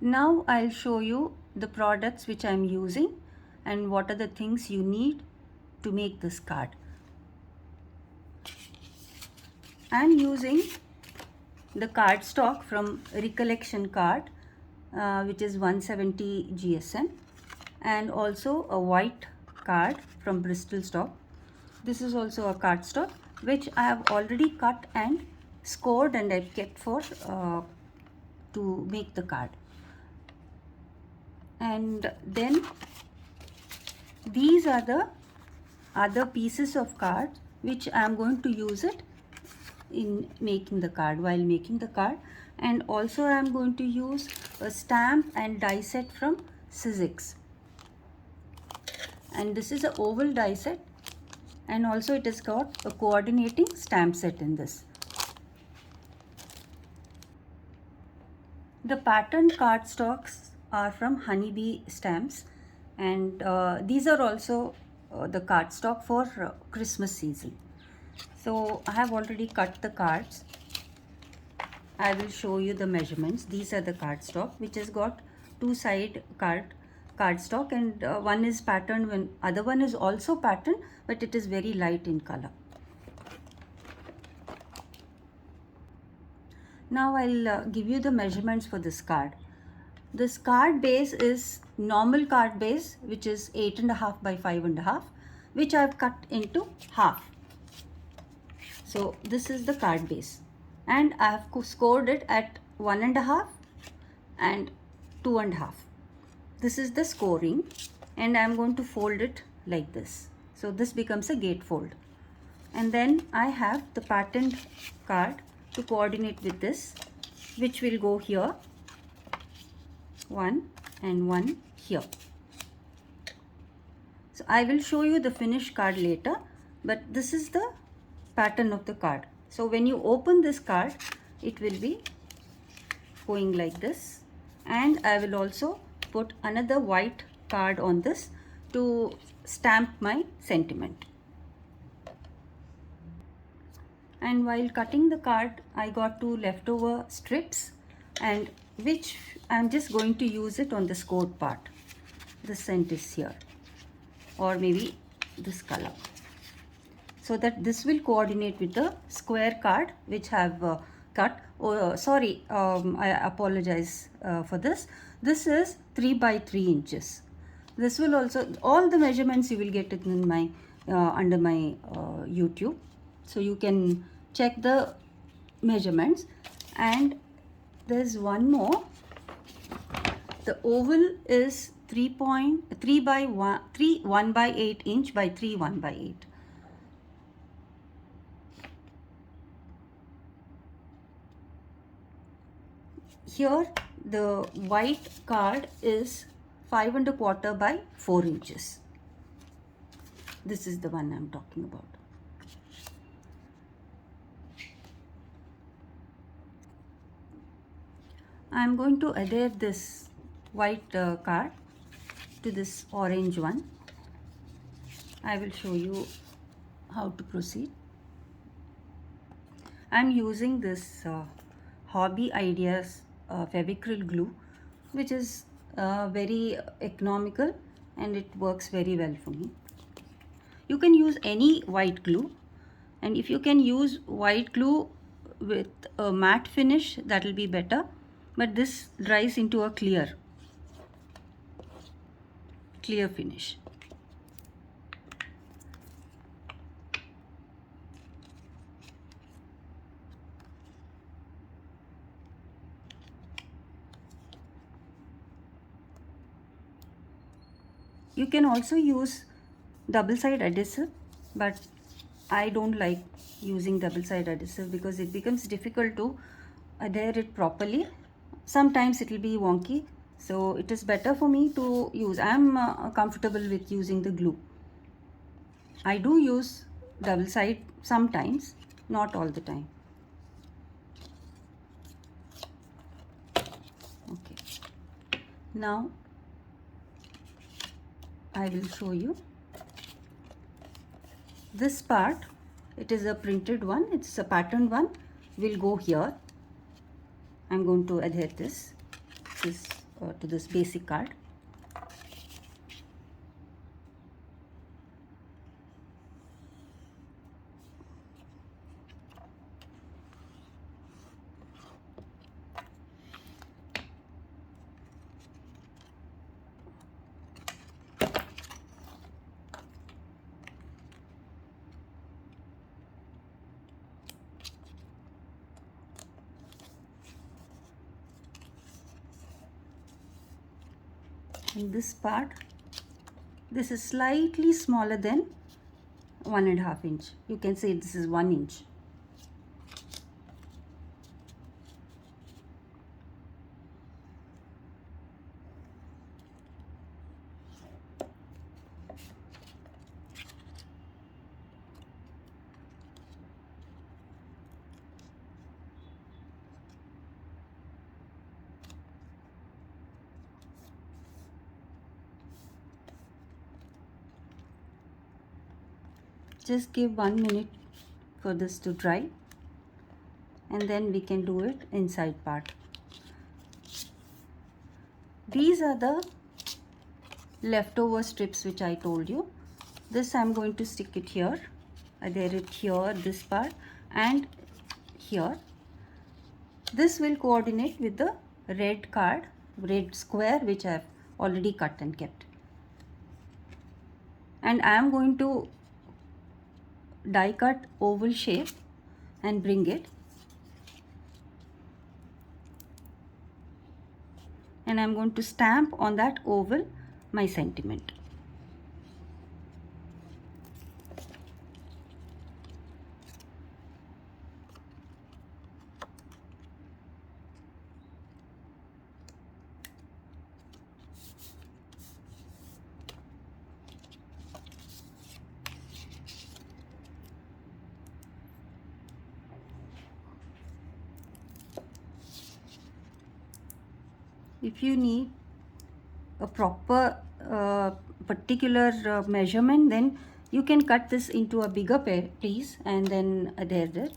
Now I'll show you the products which I'm using and what are the things you need to make this card. I'm using the cardstock from Recollection card, which is 170 GSM, and also a white card from Bristol stock. This is also a cardstock which I have already cut and scored, and I've kept for to make the card. And then these are the other pieces of card which I am going to use it in making the card, while making the card. And also I am going to use a stamp and die set from Sizzix, and this is an oval die set, and also it has got a coordinating stamp set in this. The pattern cardstocks are from Honeybee Stamps, and these are also the cardstock for Christmas season. So I have already cut the cards. I will show you the measurements. These are the cardstock which has got two side cardstock, and one is patterned, when other one is also patterned, but it is very light in color. Now I'll give you the measurements for this card. This card base is normal card base, which is 8.5 by 5.5, which I've cut into half. So this is the card base, and I have scored it at 1.5 and 2.5. This is the scoring, and I am going to fold it like this. So this becomes a gatefold. And then I have the patterned card to coordinate with this, which will go here, one and one here. So I will show you the finished card later, but this is the pattern of the card. So when you open this card, it will be going like this, and I will also put another white card on this to stamp my sentiment. And while cutting the card, I got two leftover strips, and which I'm just going to use it on the scored part. The scent is here, or maybe this color, so that this will coordinate with the square card which I have cut. I apologize for this. This is 3 by 3 inches. This will also, all the measurements you will get it in my under my YouTube, so you can check the measurements. And there's one more. The oval is 3 by 1 by 8 inch by 3 1 by 8. Here the white card is 5.25 by 4 inches. This is the one I'm talking about. I'm going to adhere this white card to this orange one. I will show you how to proceed. I'm using this Hobby Ideas Fevicryl glue, which is very economical, and it works very well for me. You can use any white glue, and if you can use white glue with a matte finish, that will be better, but this dries into a clear finish. You can also use double-side adhesive, but I don't like using double-side adhesive because it becomes difficult to adhere it properly. Sometimes it will be wonky, so it is better for me to use. I am comfortable with using the glue. I do use double-side sometimes, not all the time. Okay, now I will show you this part. It is a printed one, it's a patterned one, will go here. I'm going to adhere this to this basic card. And this part, this is slightly smaller than 1.5 inch. You can say this is 1 inch. Just give 1 minute for this to dry, and then we can do it inside part. These are the leftover strips which I told you. This I'm going to stick it here, adhere it here, this part, and here. This will coordinate with the red card, red square, which I have already cut and kept. And I am going to die cut oval shape and bring it, and I'm going to stamp on that oval my sentiment. If you need a proper particular measurement, then you can cut this into a bigger piece and then adhere it.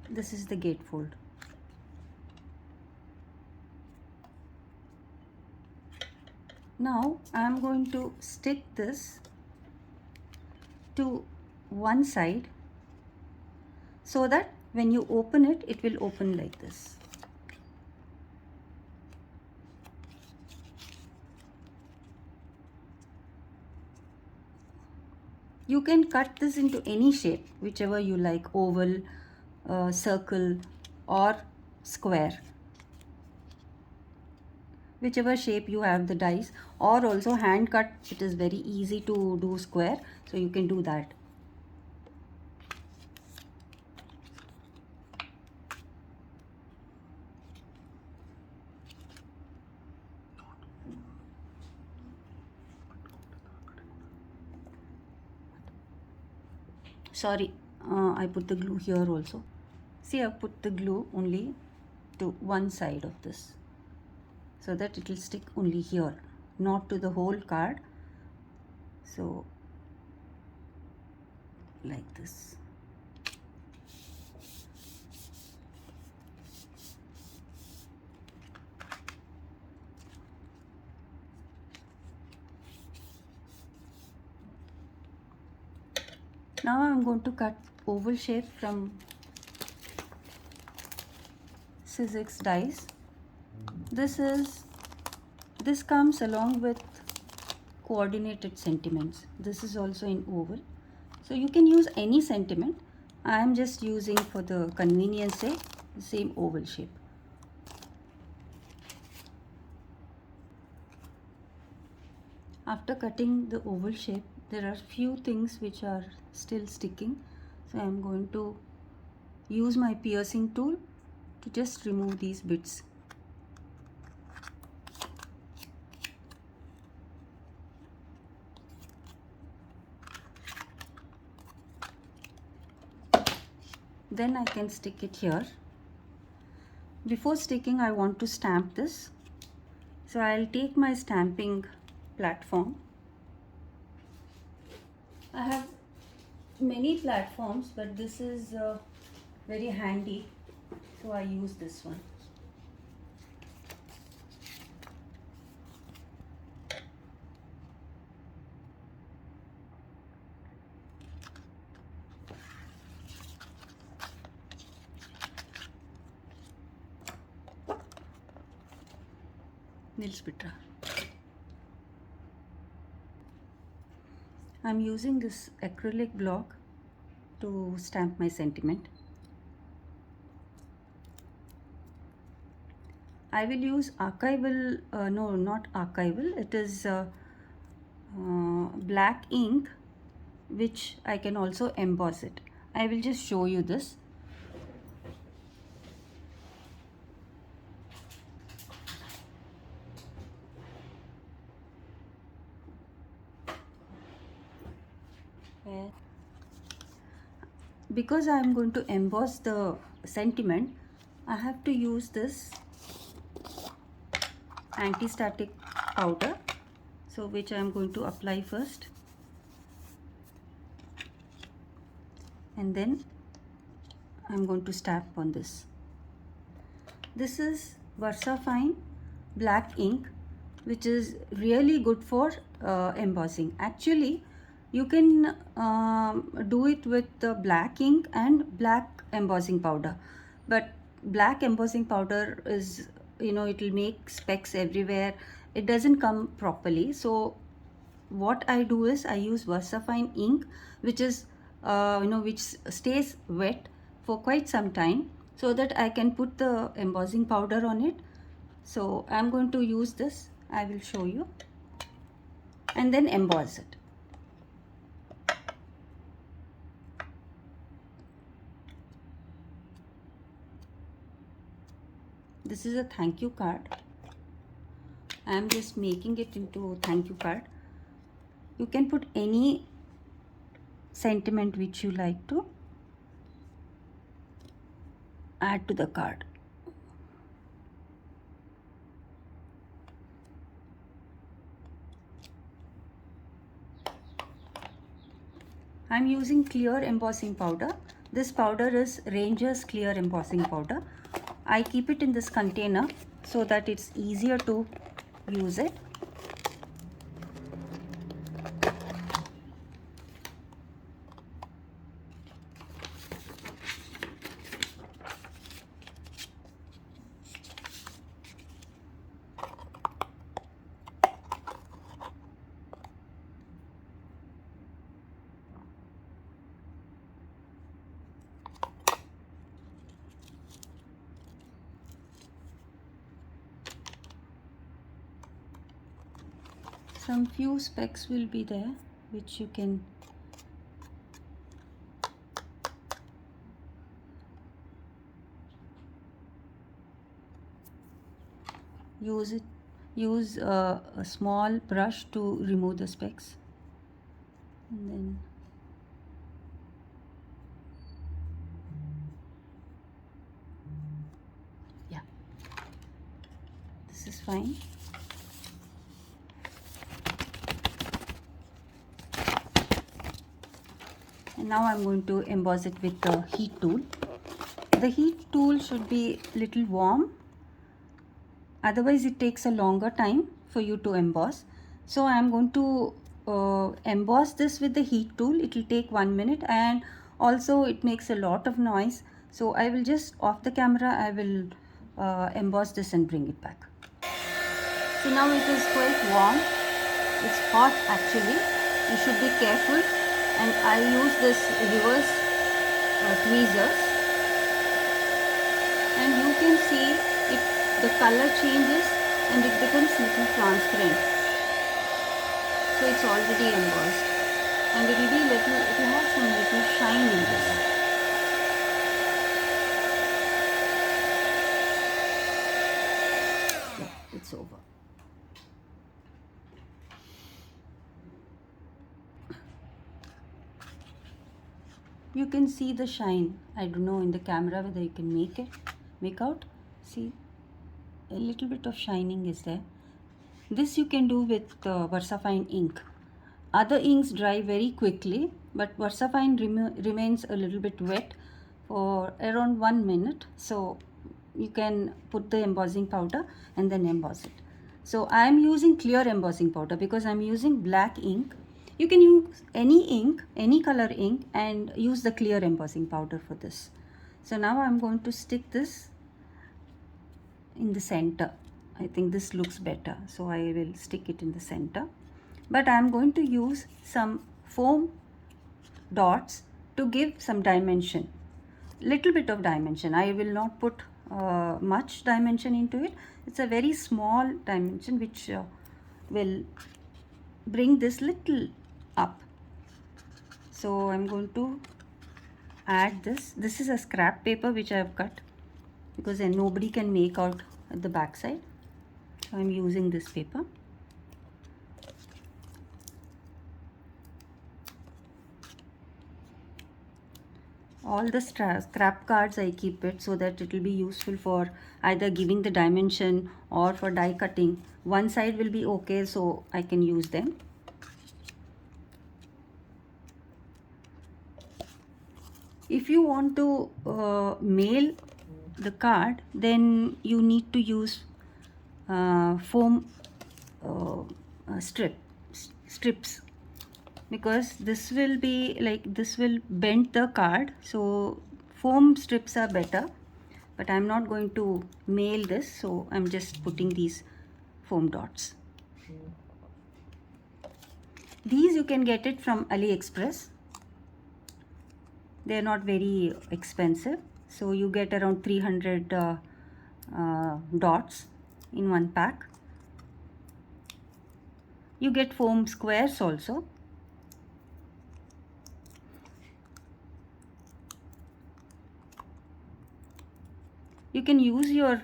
This is the gatefold. Now I am going to stick this to one side so that when you open it, it will open like this. You can cut this into any shape, whichever you like, oval, circle or square, whichever shape you have the dies, or also hand cut. It is very easy to do square, so you can do that. Sorry, I put the glue here also. See, I put the glue only to one side of this, so that it will stick only here, not to the whole card. So like this. Now I am going to cut oval shape from Sizzix dies. This comes along with coordinated sentiments. This is also in oval, so you can use any sentiment. I am just using, for the convenience sake, the same oval shape. After cutting the oval shape, there are few things which are still sticking, so I am going to use my piercing tool to just remove these bits. Then I can stick it here Before sticking, I want to stamp this. So I'll take my stamping platform. I have many platforms, but this is very handy, so I use this one. Nilsbitra. I'm using this acrylic block to stamp my sentiment. I will use archival, no, not archival, it is black ink, which I can also emboss it. I will just show you this. Because I am going to emboss the sentiment, I have to use this anti-static powder, so which I am going to apply first, and then I am going to stamp on this. This is VersaFine black ink, which is really good for embossing. Actually, you can do it with the black ink and black embossing powder, but black embossing powder is, it will make specks everywhere. It doesn't come properly. So what I do is I use VersaFine ink, which is which stays wet for quite some time, so that I can put the embossing powder on it. So I'm going to use this. I will show you, and then emboss it. This is a thank you card. I am just making it into a thank you card. You can put any sentiment which you like to add to the card. I'm using clear embossing powder. This powder is Ranger's clear embossing powder. I keep it in this container so that it's easier to use it. Some few specks will be there, which you can use a small brush to remove the specks, and then yeah, this is fine. And now I'm going to emboss it with the heat tool. The heat tool should be little warm, otherwise it takes a longer time for you to emboss. So I'm going to emboss this with the heat tool. It will take 1 minute, and also it makes a lot of noise. So I will just, off the camera, I will emboss this and bring it back. So now it is quite warm. It's hot actually. You should be careful. And I use this reverse tweezers, and you can see it, the color changes and it becomes little transparent. So it's already embossed, and it will be little, it will have some little shine in this. Yeah, it's over. You can see the shine. I don't know in the camera whether you can make out. See, a little bit of shining is there. This you can do with Versafine ink. Other inks dry very quickly, but Versafine remains a little bit wet for around 1 minute. So you can put the embossing powder and then emboss it. So I am using clear embossing powder because I am using black ink. You can use any ink, any color ink, and use the clear embossing powder for this. So now I am going to stick this in the center. I think this looks better, so I will stick it in the center. But I am going to use some foam dots to give some dimension, little bit of dimension. I will not put much dimension into it. It's a very small dimension which will bring this little up. So I'm going to add this. This is a scrap paper which I have cut because then nobody can make out at the back side. So I'm using this paper. All the scrap cards I keep it so that it will be useful for either giving the dimension or for die cutting. One side will be okay, so I can use them. If you want to mail the card, then you need to use foam strips, because this will be like, this will bend the card. So foam strips are better, but I'm not going to mail this, so I'm just putting these foam dots. These you can get it from AliExpress. They're not very expensive, so you get around 300 dots in one pack. You get foam squares also. You can use your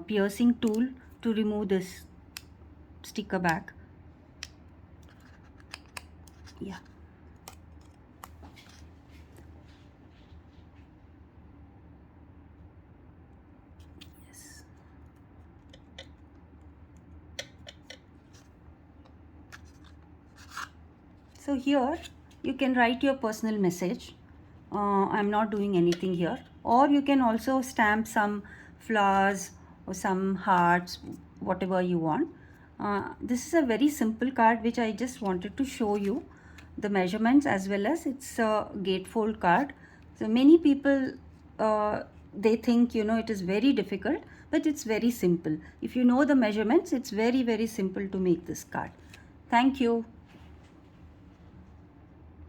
piercing tool to remove this sticker back. Yeah. Yes. So here you can write your personal message. I'm not doing anything here. Or you can also stamp some flowers or some hearts, whatever you want. This is a very simple card which I just wanted to show you the measurements, as well as it's a gatefold card. So many people they think, you know, it is very difficult, but it's very simple. If you know the measurements, it's very, very simple to make this card. Thank you.